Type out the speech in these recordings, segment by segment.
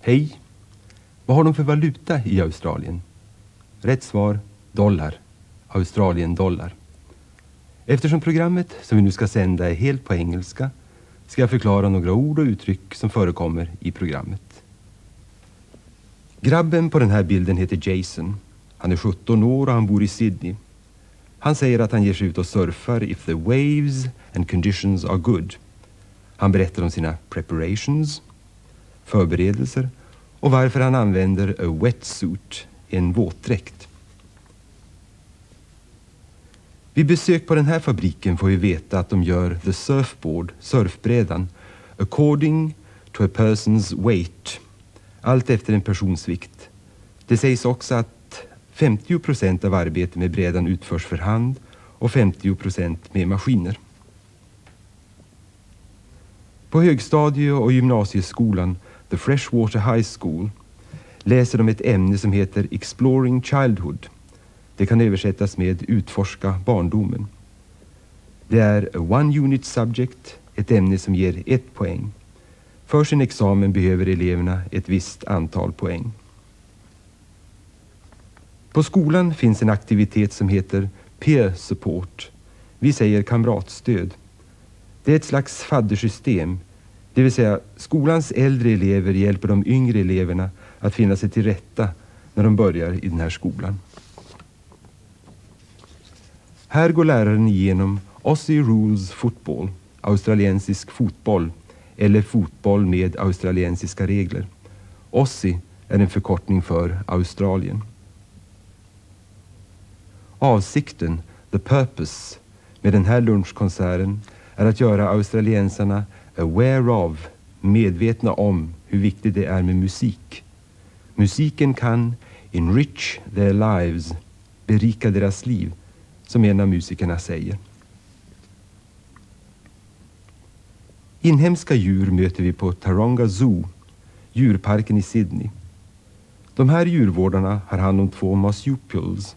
Hej! Vad har de för valuta i Australien? Rätt svar, dollar. Australien-dollar. Eftersom programmet som vi nu ska sända är helt på engelska ska jag förklara några ord och uttryck som förekommer i programmet. Grabben på den här bilden heter Jason. Han är 17 år och han bor i Sidney. Han säger att han ger sig ut och surfar if the waves and conditions are good. Han berättar om sina preparations, förberedelser och varför han använder a wetsuit, en våtdräkt. Vid besök på den här fabriken får vi veta att de gör the surfboard, surfbrädan, according to a person's weight, allt efter en persons vikt. Det sägs också att 50% av arbetet med brädan utförs för hand och 50% med maskiner. På högstadie- och gymnasieskolan, the Freshwater High School, läser de ett ämne som heter Exploring Childhood. Det kan översättas med utforska barndomen. Det är a one unit subject, ett ämne som ger 1 poäng. För sin examen behöver eleverna ett visst antal poäng. På skolan finns en aktivitet som heter peer support. Vi säger kamratstöd. Det är ett slags faddersystem, det vill säga skolans äldre elever hjälper de yngre eleverna att finna sig till rätta när de börjar i den här skolan. Här går läraren igenom Aussie Rules Football, australiensisk fotboll eller fotboll med australiensiska regler. Aussie är en förkortning för Australien. Avsikten, the purpose, med den här lunchkonserten är att göra australiensarna aware of, medvetna om hur viktigt det är med musik. Musiken kan enrich their lives, berika deras liv, som en av musikerna säger. Inhemska djur möter vi på Taronga Zoo, djurparken i Sidney. De här djurvårdarna har hand om 2 marsupials,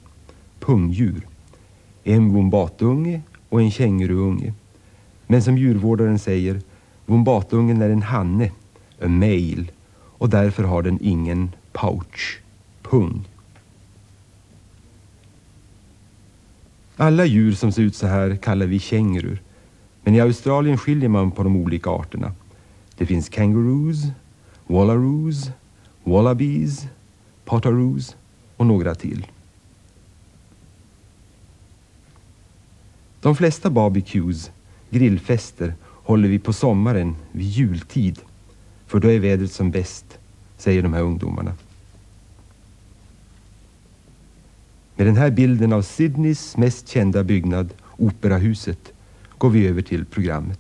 pungdjur, en wombatunge och en känguruunge. Men som djurvårdaren säger, wombatungen är en hanne, a male, och därför har den ingen pouch, pung. Alla djur som ser ut så här kallar vi kängurur, men i Australien skiljer man på de olika arterna. Det finns kangaroos, wallaroos, wallabies, potaroos och några till. De flesta barbecues, grillfester, håller vi på sommaren vid jultid, för då är vädret som bäst, säger de här ungdomarna. Med den här bilden av Sydneys mest kända byggnad, Operahuset, går vi över till programmet.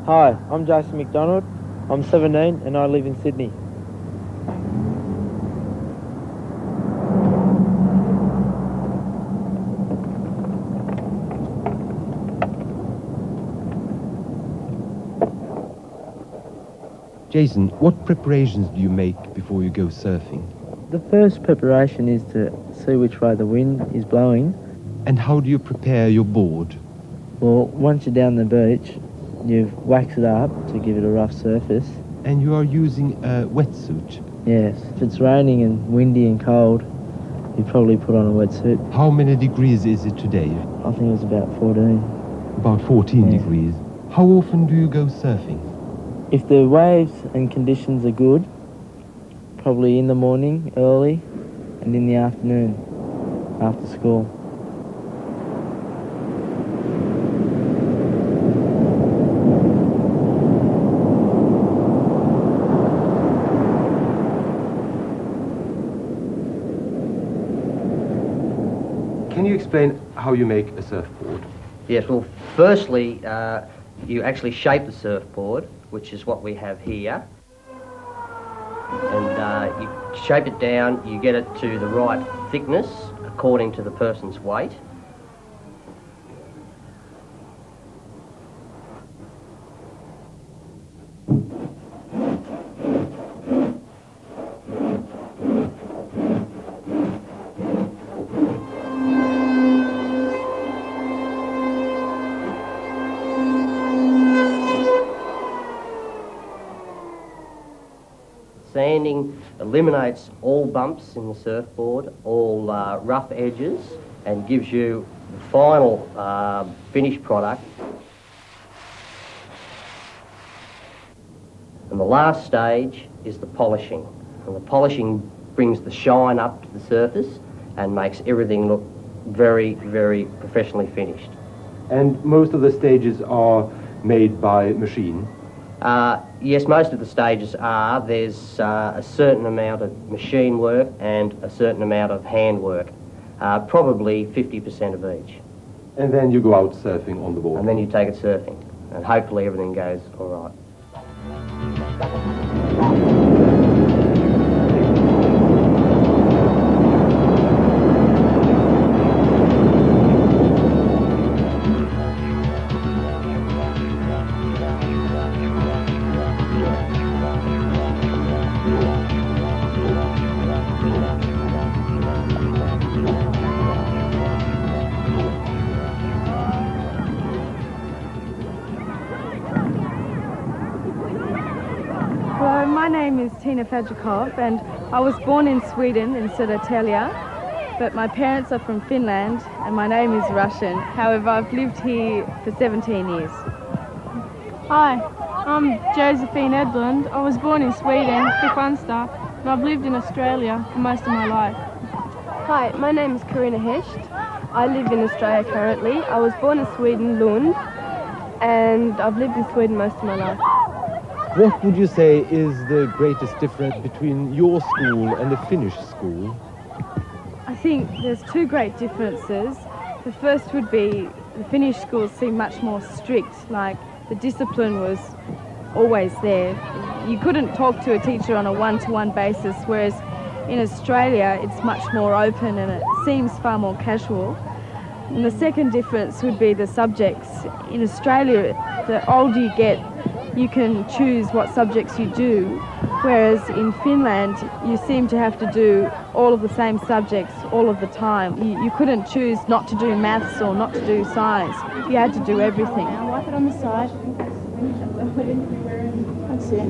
Hi, I'm Jason McDonald. I'm 17 and I live in Sydney. Jason, what preparations do you make before you go surfing? The first preparation is to see which way the wind is blowing. And how do you prepare your board? Well, once you're down the beach, you wax it up to give it a rough surface. And you are using a wetsuit? Yes. If it's raining and windy and cold, you probably put on a wetsuit. How many degrees is it today? I think it was about 14. About 14 Yeah. degrees. How often do you go surfing? If the waves and conditions are good, probably in the morning, early, and in the afternoon, after school. Can you explain how you make a surfboard? Yes, well, firstly, you actually shape the surfboard, which is what we have here. And you shape it down, you get it to the right thickness according to the person's weight. Sanding eliminates all bumps in the surfboard, all rough edges, and gives you the final finished product. And the last stage is the polishing. And the polishing brings the shine up to the surface and makes everything look very, very professionally finished. And most of the stages are made by machine? Yes, most of the stages are. There's a certain amount of machine work and a certain amount of hand work, probably 50% of each. And then you go out surfing on the board? And then you take it surfing, and hopefully everything goes all right. Hello, my name is Tina Fadjikov and I was born in Sweden in Södertälje, but my parents are from Finland and my name is Russian. However, I've lived here for 17 years. Hi, I'm Josephine Edlund. I was born in Sweden, Kristianstad, and I've lived in Australia for most of my life. Hi, my name is Karina Hesht. I live in Australia currently. I was born in Sweden, Lund, and I've lived in Sweden most of my life. What would you say is the greatest difference between your school and the Finnish school? I think there's two great differences. The first would be the Finnish schools seem much more strict, like the discipline was always there. You couldn't talk to a teacher on a one-to-one basis, whereas in Australia it's much more open and it seems far more casual. And the second difference would be the subjects. In Australia, the older you get, you can choose what subjects you do, whereas in Finland you seem to have to do all of the same subjects all of the time. You couldn't choose not to do maths or not to do science. You had to do everything. Now wipe it on the side. That's it.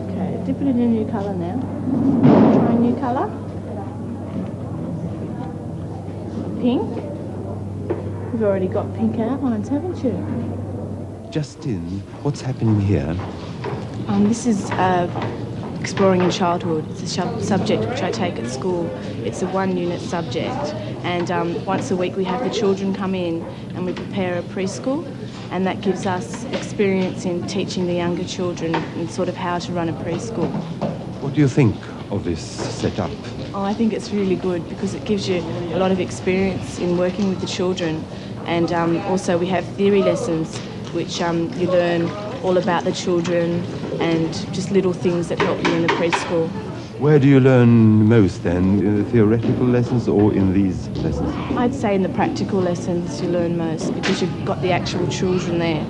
Okay, dip it in a new colour now. Try a new colour. Pink. You've already got pink outlines, haven't you? Justin, what's happening here? This is Exploring in Childhood. It's a subject which I take at school. It's a one-unit subject, and once a week we have the children come in and we prepare a preschool, and that gives us experience in teaching the younger children and sort of how to run a preschool. What do you think of this setup? Oh, I think it's really good because it gives you a lot of experience in working with the children And also we have theory lessons, which you learn all about the children and just little things that help you in the preschool. Where do you learn most then? In the theoretical lessons or in these lessons? I'd say in the practical lessons you learn most because you've got the actual children there.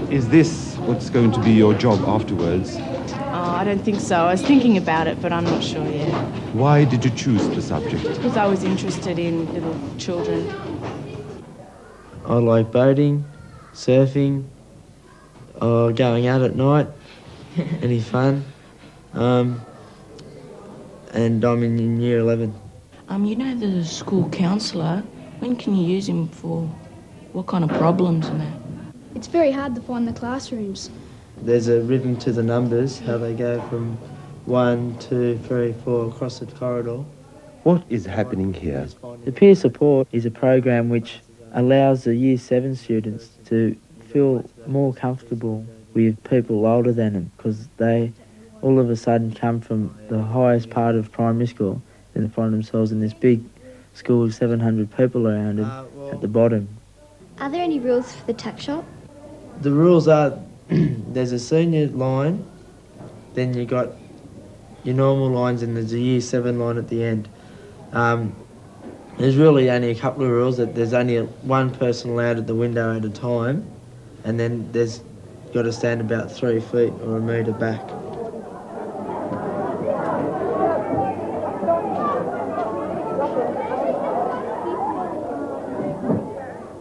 Is this what's going to be your job afterwards? Oh, I don't think so. I was thinking about it, but I'm not sure yet. Why did you choose the subject? Because I was interested in little children. I like boating, surfing, or going out at night, any fun. And I'm in year 11. You know the school counsellor, when can you use him for? What kind of problems and that? It's very hard to find the classrooms. There's a rhythm to the numbers, how they go from 1, 2, 3, 4 across the corridor. What is happening here? The peer support is a program which allows the year 7 students to feel more comfortable with people older than them because they all of a sudden come from the highest part of primary school and find themselves in this big school with 700 people around them at the bottom. Are there any rules for the tuck shop? The rules are there's a senior line, then you got your normal lines and there's a year 7 line at the end. There's really only a couple of rules that there's only one person allowed at the window at a time, and then there's got to stand about 3 feet or a metre back.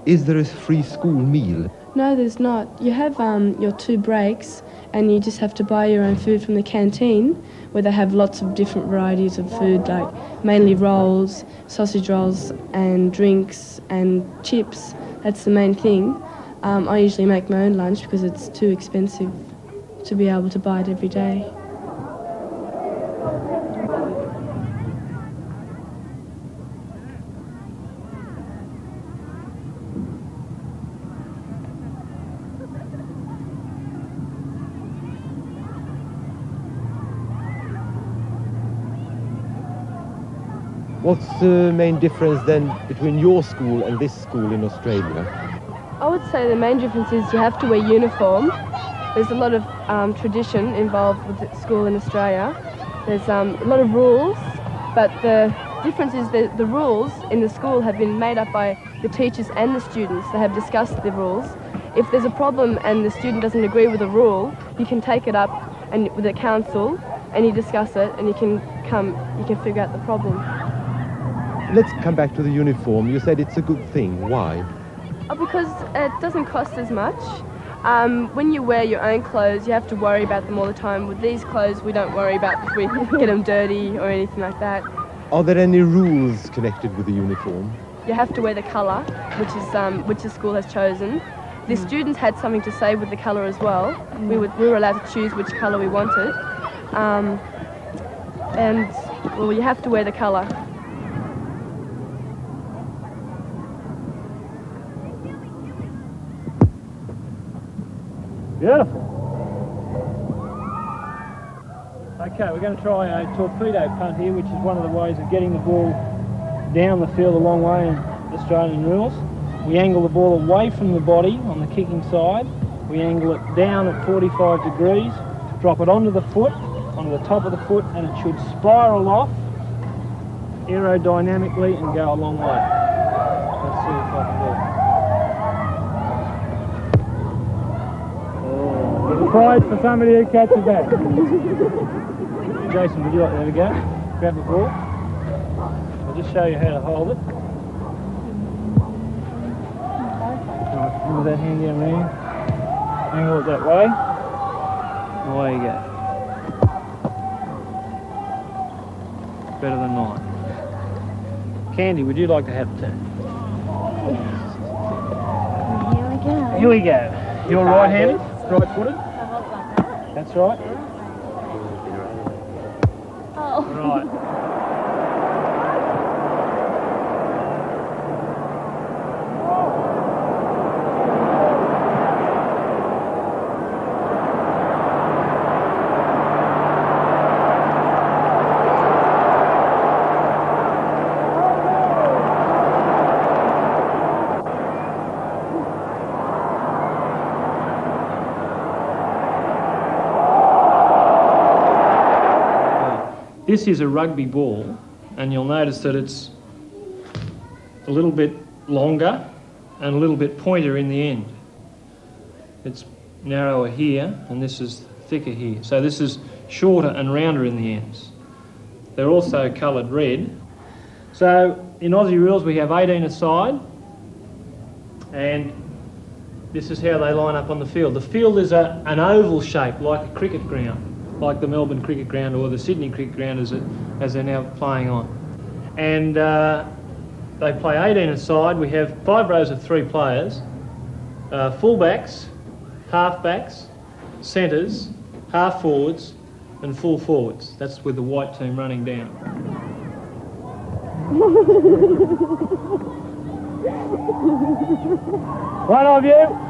Is there a free school meal? No, there's not. You have your 2 breaks and you just have to buy your own food from the canteen where they have lots of different varieties of food, like mainly rolls, sausage rolls and drinks and chips. That's the main thing. I usually make my own lunch because it's too expensive to be able to buy it every day. What's the main difference then between your school and this school in Australia? I would say the main difference is you have to wear uniform. There's a lot of tradition involved with the school in Australia. There's a lot of rules, but the difference is that the rules in the school have been made up by the teachers and the students. They have discussed the rules. If there's a problem and the student doesn't agree with a rule, you can take it up with the council and you discuss it and you can figure out the problem. Let's come back to the uniform. You said it's a good thing. Why? Because it doesn't cost as much. When you wear your own clothes, you have to worry about them all the time. With these clothes, we don't worry about if we get them dirty or anything like that. Are there any rules connected with the uniform? You have to wear the colour, which the school has chosen. The students had something to say with the colour as well. We were allowed to choose which colour we wanted. Well, you have to wear the colour. Beautiful. Okay, we're going to try a torpedo punt here, which is one of the ways of getting the ball down the field a long way in Australian rules. We angle the ball away from the body on the kicking side. We angle it down at 45 degrees, drop it onto the foot, onto the top of the foot, and it should spiral off aerodynamically and go a long way. Let's see if I can do it. Prize for somebody who catches that. Jason, would you like to have a go? Grab the ball. I'll just show you how to hold it. Right, move that hand down there. Angle it that way. Away you go. Better than mine. Candy, would you like to have a turn? Here we go. Here we go. You're right-handed, right-footed. That's right. Oh. Right. This is a rugby ball, and you'll notice that it's a little bit longer and a little bit pointier in the end. It's narrower here, and this is thicker here. So this is shorter and rounder in the ends. They're also coloured red. So in Aussie rules we have 18 aside, and this is how they line up on the field. The field is an oval shape, like a cricket ground, like the Melbourne cricket ground or the Sydney cricket ground as they're now playing on. And they play 18 aside. We have 5 rows of 3 players, full-backs, half-backs, centres, half-forwards and full forwards. That's with the white team running down. One of you.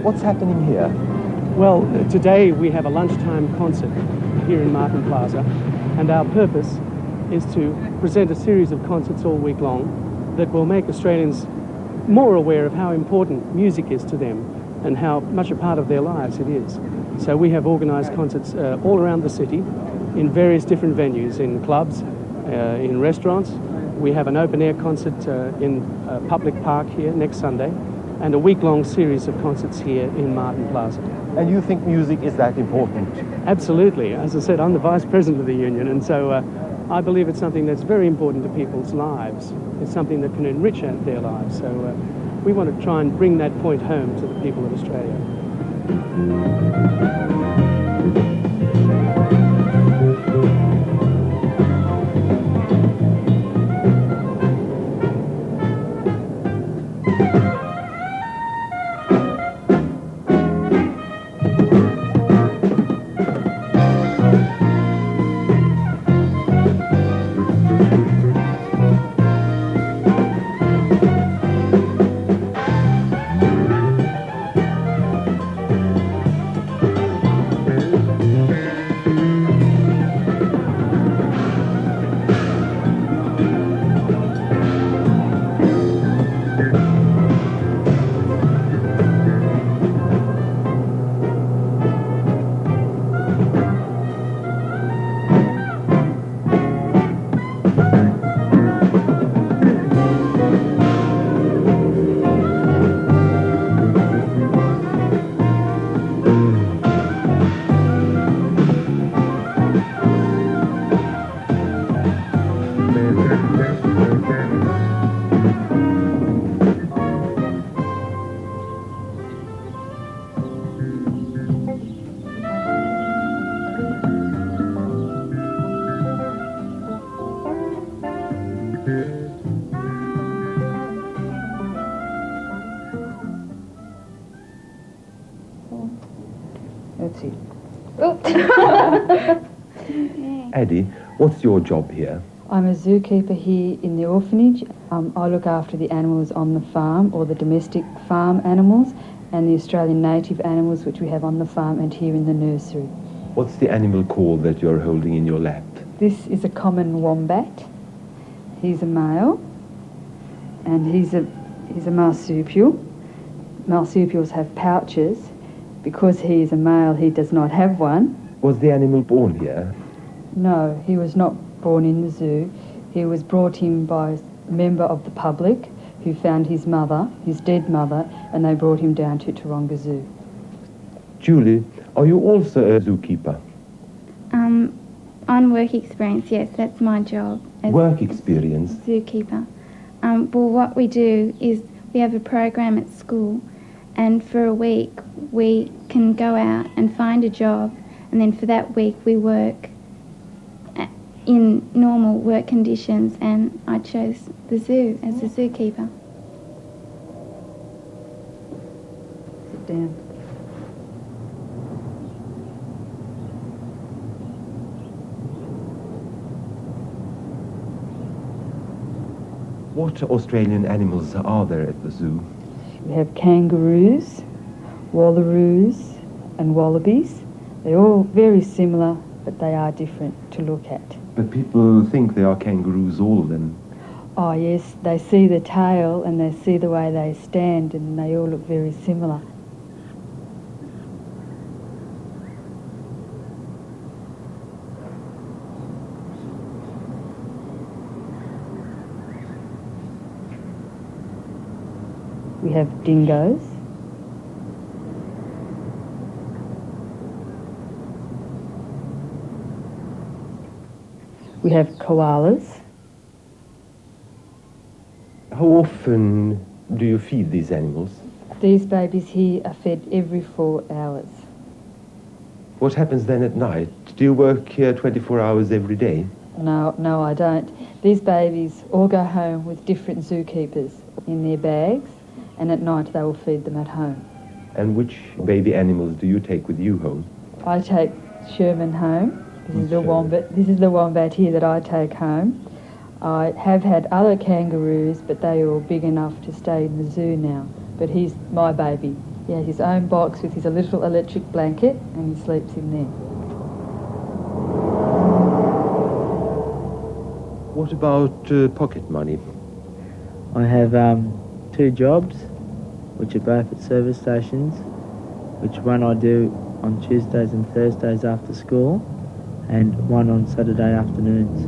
What's happening here? Well, today we have a lunchtime concert here in Martin Plaza, and our purpose is to present a series of concerts all week long that will make Australians more aware of how important music is to them and how much a part of their lives it is. So we have organised concerts all around the city in various different venues, in clubs, in restaurants. We have an open-air concert in a public park here next Sunday, and a week-long series of concerts here in Martin Plaza. And you think music is that important? Absolutely. As I said, I'm the Vice President of the Union, and so I believe it's something that's very important to people's lives. It's something that can enrich their lives. So we want to try and bring that point home to the people of Australia. That's it. Addie, what's your job here? I'm a zookeeper here in the orphanage. I look after the animals on the farm, or the domestic farm animals, and the Australian native animals which we have on the farm and here in the nursery. What's the animal called that you're holding in your lap? This is a common wombat. He's a male, and he's a marsupial. Marsupials have pouches. Because he is a male, he does not have one. Was the animal born here? No, he was not born in the zoo. He was brought in by a member of the public who found his mother, his dead mother, and they brought him down to Taronga Zoo. Julie, are you also a zookeeper? On work experience, yes, that's my job. As work experience? Zookeeper. Well, what we do is we have a program at school, and for a week we can go out and find a job, and then for that week we work in normal work conditions, and I chose the zoo as a zookeeper. Sit down. What Australian animals are there at the zoo? We have kangaroos, wallaroos and wallabies. They're all very similar, but they are different to look at. But people think they are kangaroos, all of them. Oh yes, they see the tail and they see the way they stand, and they all look very similar. We have dingoes. We have koalas. How often do you feed these animals? These babies here are fed every 4 hours. What happens then at night? Do you work here 24 hours every day? No, I don't. These babies all go home with different zookeepers in their bags, and at night they will feed them at home. And which baby animals do you take with you home? I take Sherman home. This is the wombat. This is the wombat here that I take home. I have had other kangaroos, but they are all big enough to stay in the zoo now. But he's my baby. He has his own box with his little electric blanket, and he sleeps in there. What about pocket money? I have 2 jobs, which are both at service stations, which one I do on Tuesdays and Thursdays after school, and one on Saturday afternoons.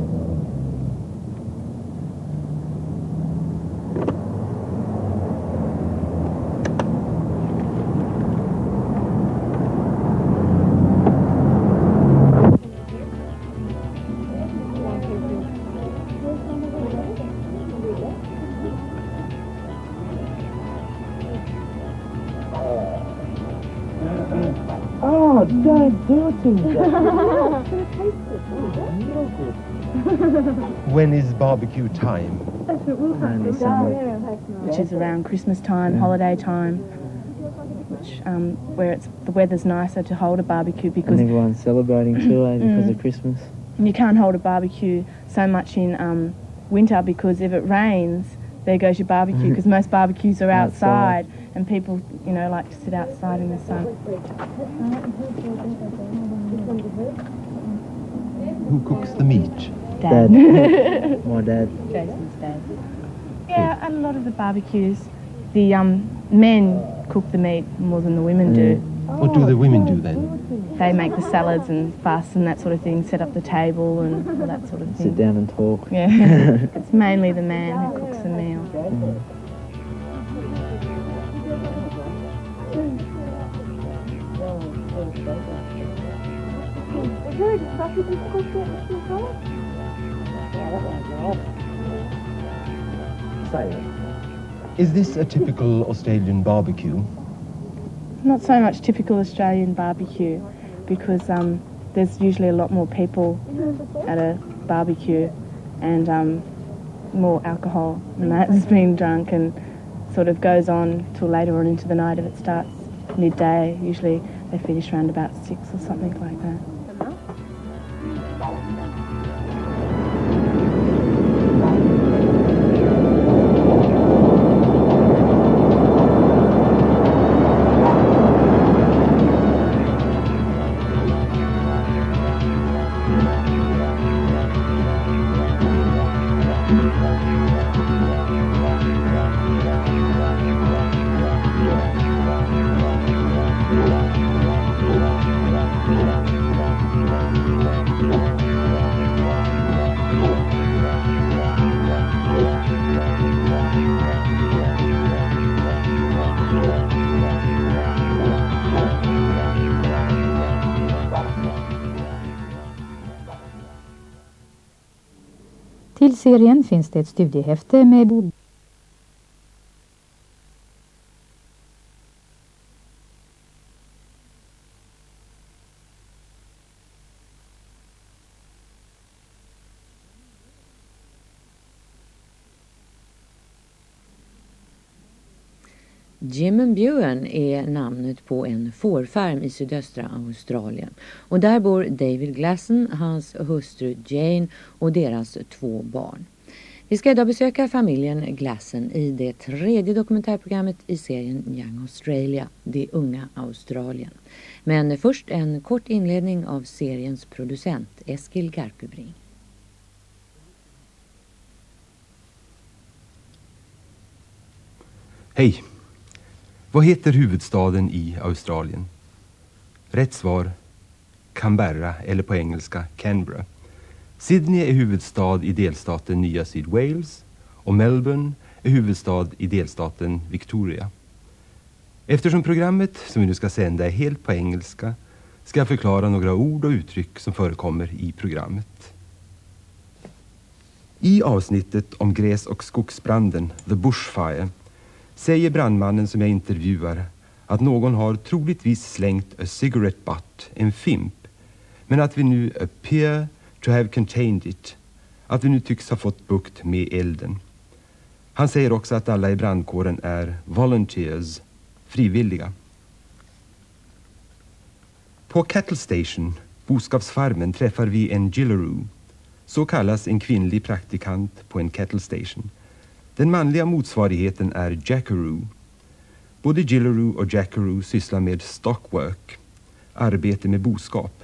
Oh, don't do it to me. When is barbecue time? Which is around Christmas time, holiday time, which where the weather's nicer to hold a barbecue, because And everyone's celebrating too, because of Christmas. you can't hold a barbecue so much in winter, because if it rains, there goes your barbecue, because most barbecues are outside and people, like to sit outside in the sun. Who cooks the meat? Dad. My dad. Jason's dad. Yeah, at a lot of the barbecues, the men cook the meat more than the women do. What do the women do then? They make the salads and fuss and that sort of thing, set up the table and all that sort of thing. Sit down and talk. Yeah, it's mainly the man who cooks the meal. Is this a typical Australian barbecue? Not so much typical Australian barbecue, because there's usually a lot more people at a barbecue, and more alcohol and that's been drunk and sort of goes on till later on into the night if it starts midday. Usually they finish around about 6 or something like that. Till serien finns det ett studiehäfte med Jimmenbuen är namnet på en fårfarm i sydöstra Australien. Och där bor David Glasson, hans hustru Jane och deras 2 barn. Vi ska idag besöka familjen Glasson i det 3:e dokumentärprogrammet i serien Young Australia, det unga Australien. Men först en kort inledning av seriens producent Eskil Garkubring. Hej! Vad heter huvudstaden i Australien? Rätt svar, Canberra eller på engelska Canberra. Sidney är huvudstad i delstaten Nya Syd Wales och Melbourne är huvudstad i delstaten Victoria. Eftersom programmet som vi nu ska sända är helt på engelska ska jag förklara några ord och uttryck som förekommer i programmet. I avsnittet om gräs- och skogsbranden, The Bushfire, säger brandmannen som jag intervjuar att någon har troligtvis slängt a cigarette butt, en fimp, men att vi nu appear to have contained it, att vi nu tycks ha fått bukt med elden. Han säger också att alla i brandkåren är volunteers, frivilliga. På Cattle Station, boskapsfarmen, träffar vi en gillaroo. Så kallas en kvinnlig praktikant på en cattle station. Den manliga motsvarigheten är jackaroo. Både gillaroo och jackaroo sysslar med stockwork, arbete med boskap.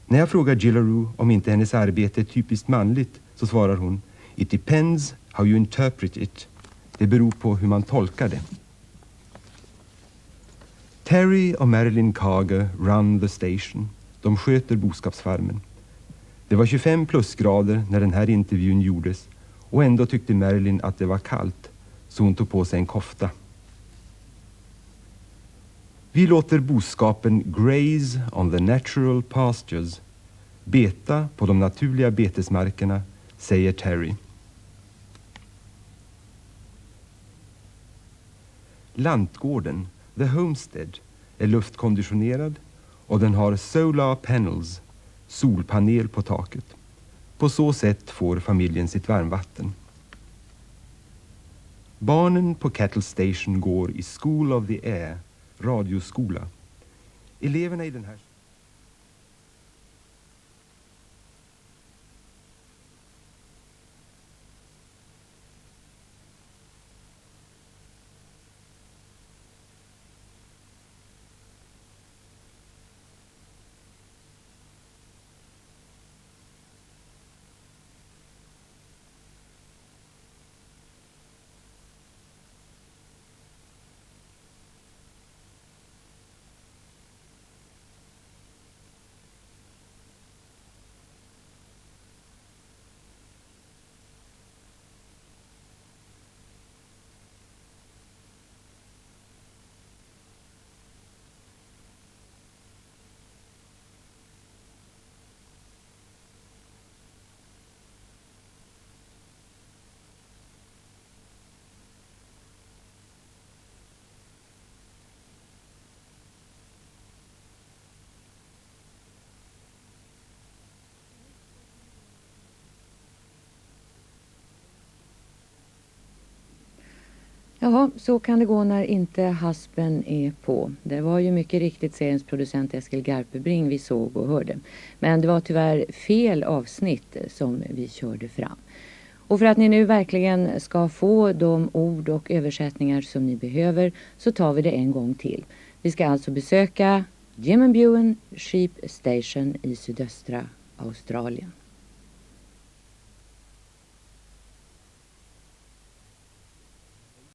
När jag frågar gillaroo om inte hennes arbete är typiskt manligt så svarar hon: It depends how you interpret it. Det beror på hur man tolkar det. Terry och Marilyn Carger run the station. De sköter boskapsfarmen. Det var 25 plusgrader när den här intervjun gjordes och ändå tyckte Marilyn att det var kallt så hon tog på sig en kofta. Vi låter boskapen graze on the natural pastures, beta på de naturliga betesmarkerna, säger Terry. Lantgården, the homestead, är luftkonditionerad och den har solar panels, solpanel på taket. På så sätt får familjen sitt varmvatten. Barnen på Cattle Station går i School of the Air, radioskola. Eleverna i den här... Jaha, så kan det gå när inte haspen är på. Det var ju mycket riktigt seriens producent Eskil Garpebring vi såg och hörde. Men det var tyvärr fel avsnitt som vi körde fram. Och för att ni nu verkligen ska få de ord och översättningar som ni behöver så tar vi det en gång till. Vi ska alltså besöka Jimmenbuwen Sheep Station i sydöstra Australien.